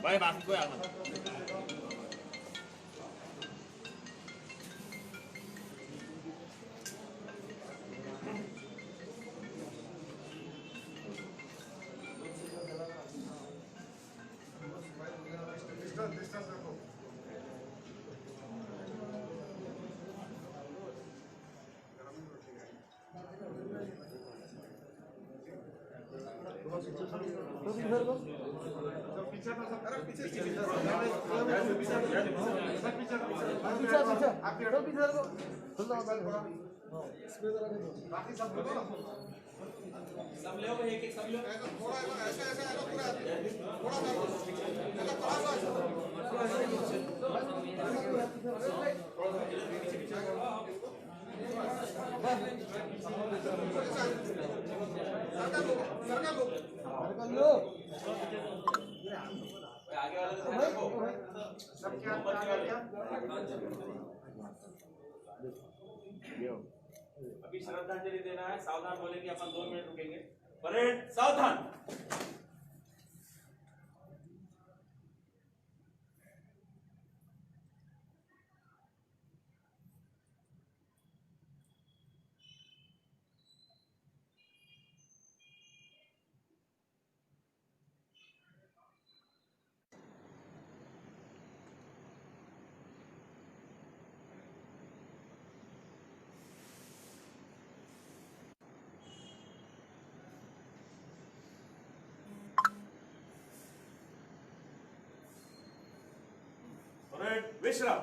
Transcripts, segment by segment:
भाई बाकी कोई आना सब लोग एक एक सब लोग थोड़ा ऐसा ऐसा पूरा थोड़ा अभी श्रद्धांजलि देना है। सावधान बोलेंगे, अपन 2 मिनट रुकेंगे। परेड सावधान। विश्राम।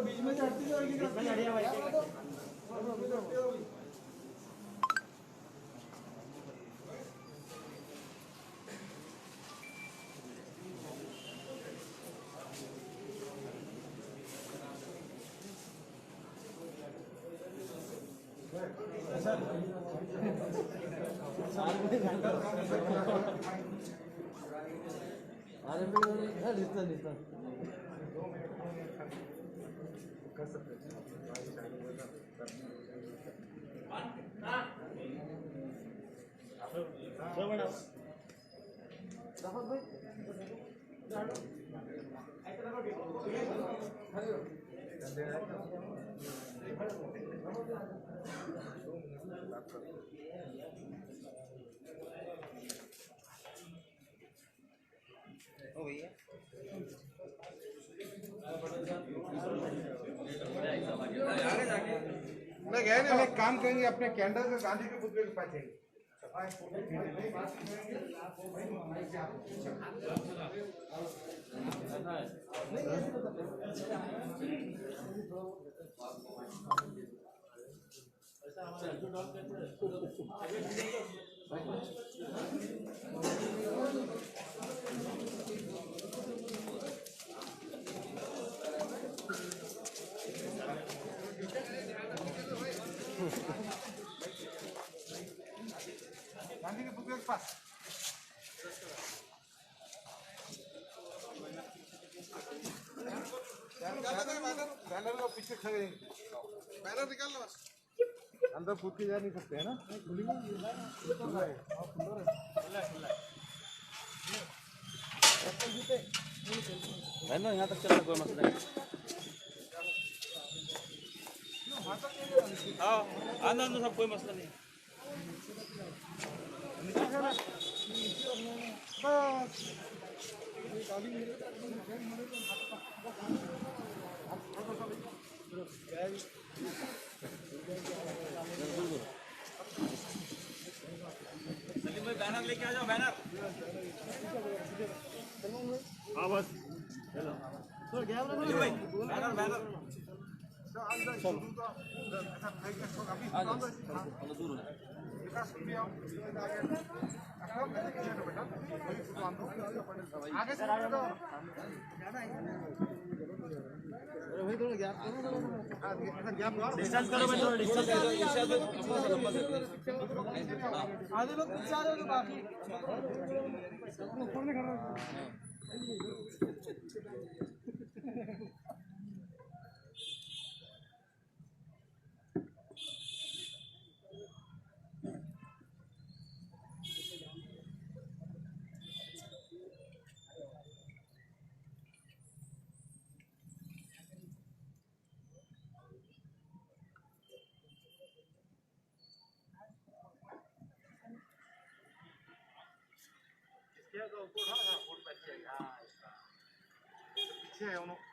बीच में चढ़ती जाएगी एक काम करेंगे, अपने कैंडल से गांधी के पुतले के पास जाएंगे। गांधी के पुतले के पास बैनर को पीछे खड़े, बैनर निकालना बस, अंदर कूद के जा नहीं सकते है ना। यहाँ तक चलना कोई मसला नहीं। हाँ अंदर सब कोई मसला नहीं। सलीम भाई बैनर लेके आ जाओ, बैनर। हाँ बस चलो बैनर बैनर आगे से डिस्टेंस करो भाई, थोड़ा डिस्टेंस करो, आधे लोग पीछे आ रहे हो तो बाकी पीछे है उन्होंने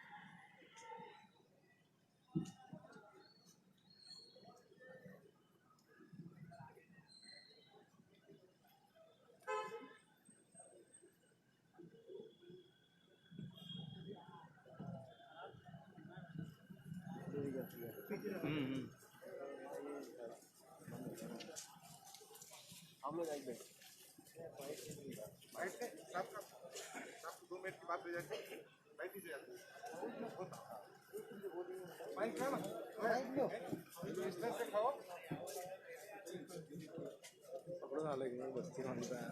हम लोग आएंगे बैठ के सब 2 मिनट की बात हो जाती है, बैठ ही जाती है। बाइक है ना, डिस्टेंस से खाओ, पकड़ो ना लगे बस्ती में होता है।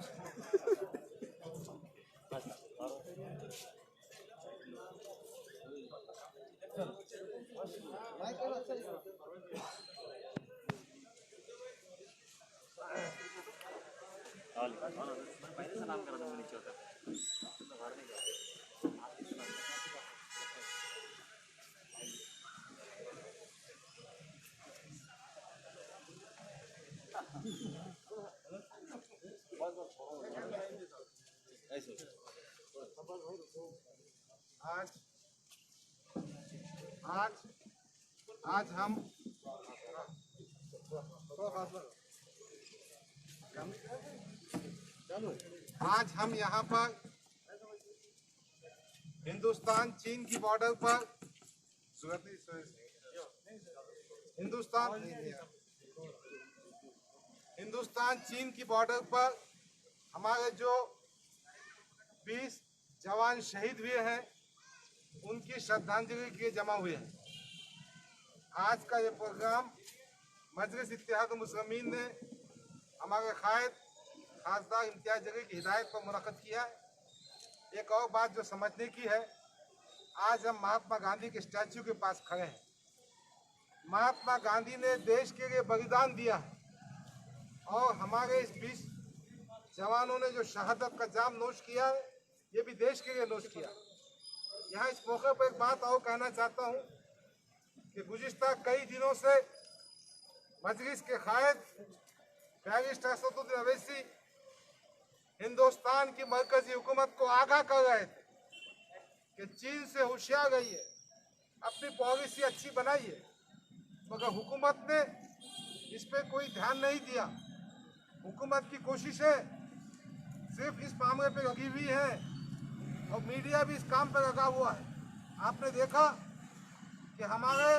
नाम करा नीचे होता आज हम यहाँ पर हिंदुस्तान चीन की बॉर्डर पर हिंदुस्तान चीन की बॉर्डर पर हमारे जो 20 जवान शहीद हुए हैं उनकी श्रद्धांजलि के लिए जमा हुए हैं। आज का ये प्रोग्राम मजलिस इत्तेहाद मुस्लिमीन ने हमारे कायद खासदार इम्तियाज जलील की हिदायत पर मुनक़द किया है। एक और बात जो समझने की है, आज हम महात्मा गांधी के स्टैचू के पास खड़े हैं। महात्मा गांधी ने देश के लिए बलिदान दिया है और हमारे इस 20 जवानों ने जो शहादत का जाम नोश किया है ये भी देश के लिए नोश किया। यहाँ इस मौके पर एक बात और कहना चाहता हूँ कि गुज़िश्ता कई दिनों से मजलिस के कायद बैरिस्टर असदुद्दीन अवैसी हिंदुस्तान की मरकजी हुकूमत को आगाह कर रहे थे कि चीन से होशियार रहिए, अपनी पॉलिसी अच्छी बनाइए, मगर हुकूमत ने इस पे कोई ध्यान नहीं दिया। हुकूमत की कोशिशें सिर्फ इस मामले पे लगी हुई है और मीडिया भी इस काम पे लगा हुआ है। आपने देखा कि हमारे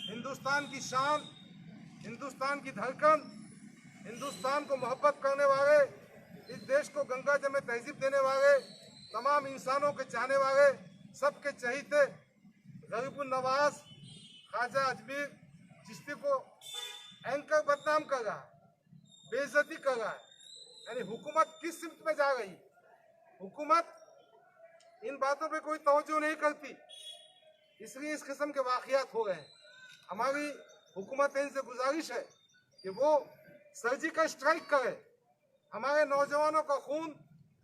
हिंदुस्तान की शान, हिंदुस्तान की धड़कन, हिंदुस्तान को मोहब्बत करने वाले, इस देश को गंगा जमे तहजीब देने वाले, तमाम इंसानों के चाहने वाले, सबके चहीते गरीबुल नवाज ख्वाजा अजमीर चिश्ती को एंकर बदनाम कर रहा है, बेइज्जती कर रहा है। यानी हुकूमत किस सिमत में जा रही? हुकूमत इन बातों पे कोई तवज्जो नहीं करती, इसलिए इस किस्म के वाक़ियात हो रहे हैं। हमारी हुकूमत इनसे गुजारिश है कि वो सर्जिकल स्ट्राइक करे, हमारे नौजवानों का खून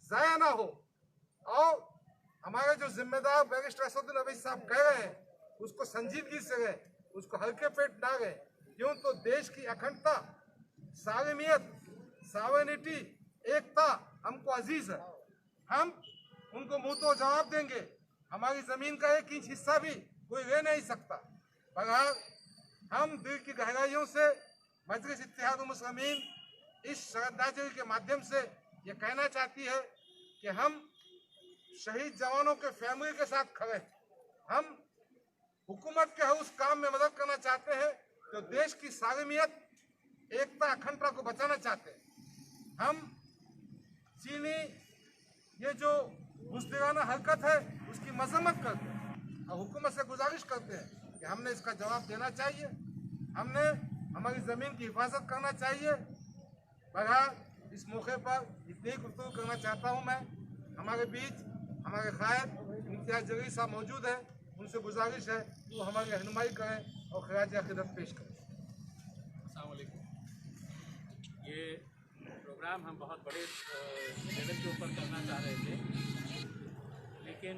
ज़ाया ना हो और हमारे जो जिम्मेदार बैरिस्टर असदुद्दीन अवैसी साहब कह रहे हैं उसको संजीदगी से गए, उसको हल्के पेट ना गए। क्यों? तो देश की अखंडता, सालमियत, सावनिटी, एकता हमको अजीज है। हम उनको मुंह तो जवाब देंगे, हमारी जमीन का 1 इंच हिस्सा भी कोई ले नहीं सकता। बहरहाल हम दिल की गहराइयों से मजलिस इत्तेहाद मुस्लिमीन इस श्रद्धांजलि के माध्यम से ये कहना चाहती है कि हम शहीद जवानों के फैमिली के साथ खड़े हैं। हम हुकूमत के उस काम में मदद करना चाहते हैं जो देश की सार्वभौमियत, एकता, अखंडता को बचाना चाहते हैं। हम चीनी ये जो बुज़दिलाना हरकत है उसकी मजम्मत करते हैं और हुकूमत से गुजारिश करते हैं कि हमने इसका जवाब देना चाहिए, हमने हमारी ज़मीन की हिफाजत करना चाहिए। बहरहाल इस मौके पर इतनी ही गुफ्तगू करना चाहता हूँ मैं। हमारे बीच हमारे कायद इम्तियाज़ जलील साहब मौजूद हैं, उनसे गुजारिश है कि वो हमारी रहनुमाई करें और खराज अक़ीदत पेश करें। अस्सलाम वालेकुम। ये प्रोग्राम हम बहुत बड़े लेवल के ऊपर करना चाह रहे थे, लेकिन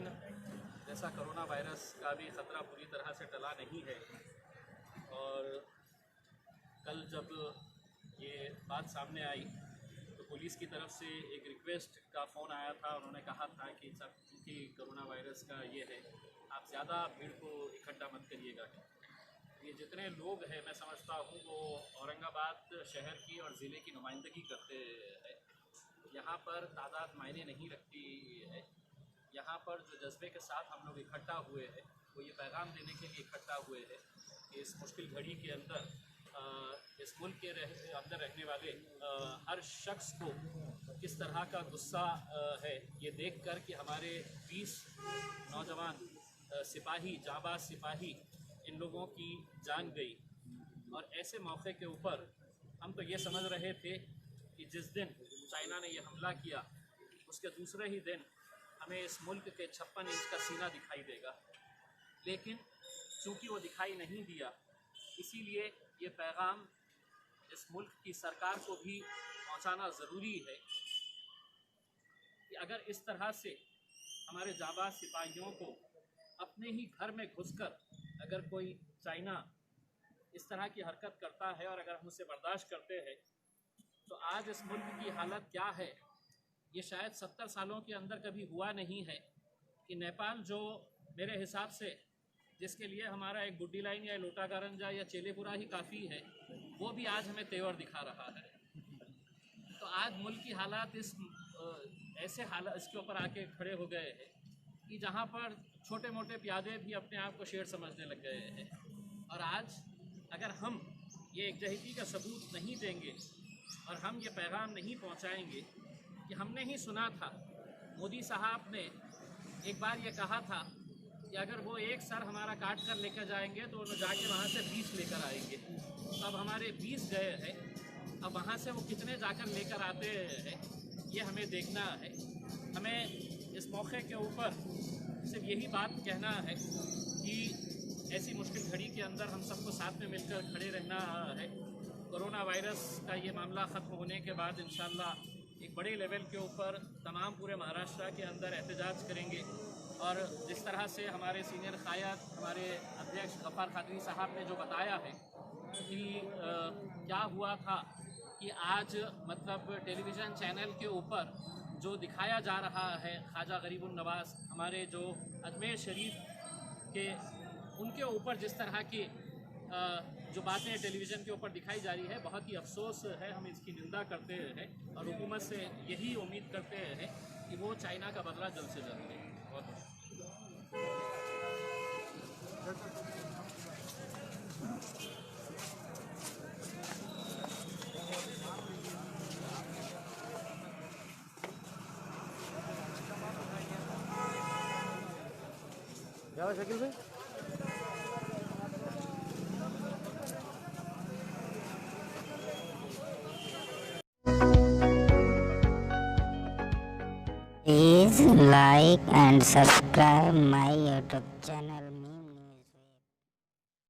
जैसा कोरोना वायरस का भी ख़तरा पूरी तरह से टला नहीं है, और कल जब ये बात सामने आई तो पुलिस की तरफ से एक रिक्वेस्ट का फ़ोन आया था। उन्होंने कहा था कि सब क्योंकि कोरोना वायरस का ये है, आप ज़्यादा भीड़ को इकट्ठा मत करिएगा। ये जितने लोग हैं मैं समझता हूँ वो औरंगाबाद शहर की और ज़िले की नुमाइंदगी करते हैं। यहाँ पर तादाद मायने नहीं रखती है। यहाँ पर जो जज्बे के साथ हम लोग इकट्ठा हुए हैं वो ये पैगाम देने के लिए इकट्ठा हुए हैं कि इस मुश्किल घड़ी के अंदर इस मुल्क के अंदर रहने वाले हर शख्स को किस तरह का गुस्सा है ये देखकर कि हमारे 20 नौजवान सिपाही, जाबाज सिपाही, इन लोगों की जान गई। और ऐसे मौके के ऊपर हम तो ये समझ रहे थे कि जिस दिन चाइना ने ये हमला किया उसके दूसरे ही दिन हमें इस मुल्क के 56 इंच का सीना दिखाई देगा, लेकिन चूँकि वो दिखाई नहीं दिया, इसीलिए ये पैगाम इस मुल्क की सरकार को भी पहुंचाना ज़रूरी है कि अगर इस तरह से हमारे जाबाज सिपाहियों को अपने ही घर में घुसकर अगर कोई चाइना इस तरह की हरकत करता है और अगर हम उसे बर्दाश्त करते हैं तो आज इस मुल्क की हालत क्या है ये शायद 70 सालों के अंदर कभी हुआ नहीं है कि नेपाल, जो मेरे हिसाब से जिसके लिए हमारा एक गुड्डी लाइन या लोटाकारंजा या चेलेपुरा ही काफ़ी है, वो भी आज हमें तेवर दिखा रहा है। तो आज मुल्क की हालात ऐसे हालात इसके ऊपर आके खड़े हो गए हैं कि जहाँ पर छोटे मोटे प्यादे भी अपने आप को शेर समझने लग गए हैं। और आज अगर हम ये एकजहती का सबूत नहीं देंगे और हम ये पैगाम नहीं पहुँचाएँगे कि हमने ही सुना था, मोदी साहब ने एक बार ये कहा था कि अगर वो एक सर हमारा काट कर लेकर जाएंगे तो वो जाके वहाँ से 20 लेकर आएंगे। तो अब हमारे 20 गए हैं, अब वहाँ से वो कितने जाकर लेकर आते हैं ये हमें देखना है। हमें इस मौके के ऊपर सिर्फ यही बात कहना है कि ऐसी मुश्किल घड़ी के अंदर हम सबको साथ में मिलकर खड़े रहना है। कोरोना वायरस का ये मामला ख़त्म होने के बाद इंशाअल्लाह एक बड़े लेवल के ऊपर तमाम पूरे महाराष्ट्र के अंदर एहतजाज करेंगे। और जिस तरह से हमारे सीनियर कायद, हमारे अध्यक्ष गफ्फार कादरी साहब ने जो बताया है कि क्या हुआ था कि आज मतलब टेलीविज़न चैनल के ऊपर जो दिखाया जा रहा है ख्वाजा गरीबुन नवाज़, हमारे जो अजमेर शरीफ के, उनके ऊपर जिस तरह की जो बातें टेलीविज़न के ऊपर दिखाई जा रही है, बहुत ही अफसोस है। हम इसकी निंदा करते हैं और हुकूमत से यही उम्मीद करते हैं कि वो चाइना का बदला जल्द से जल्द लें। बहुत क्या शकील भाई? Please like and subscribe my YouTube channel.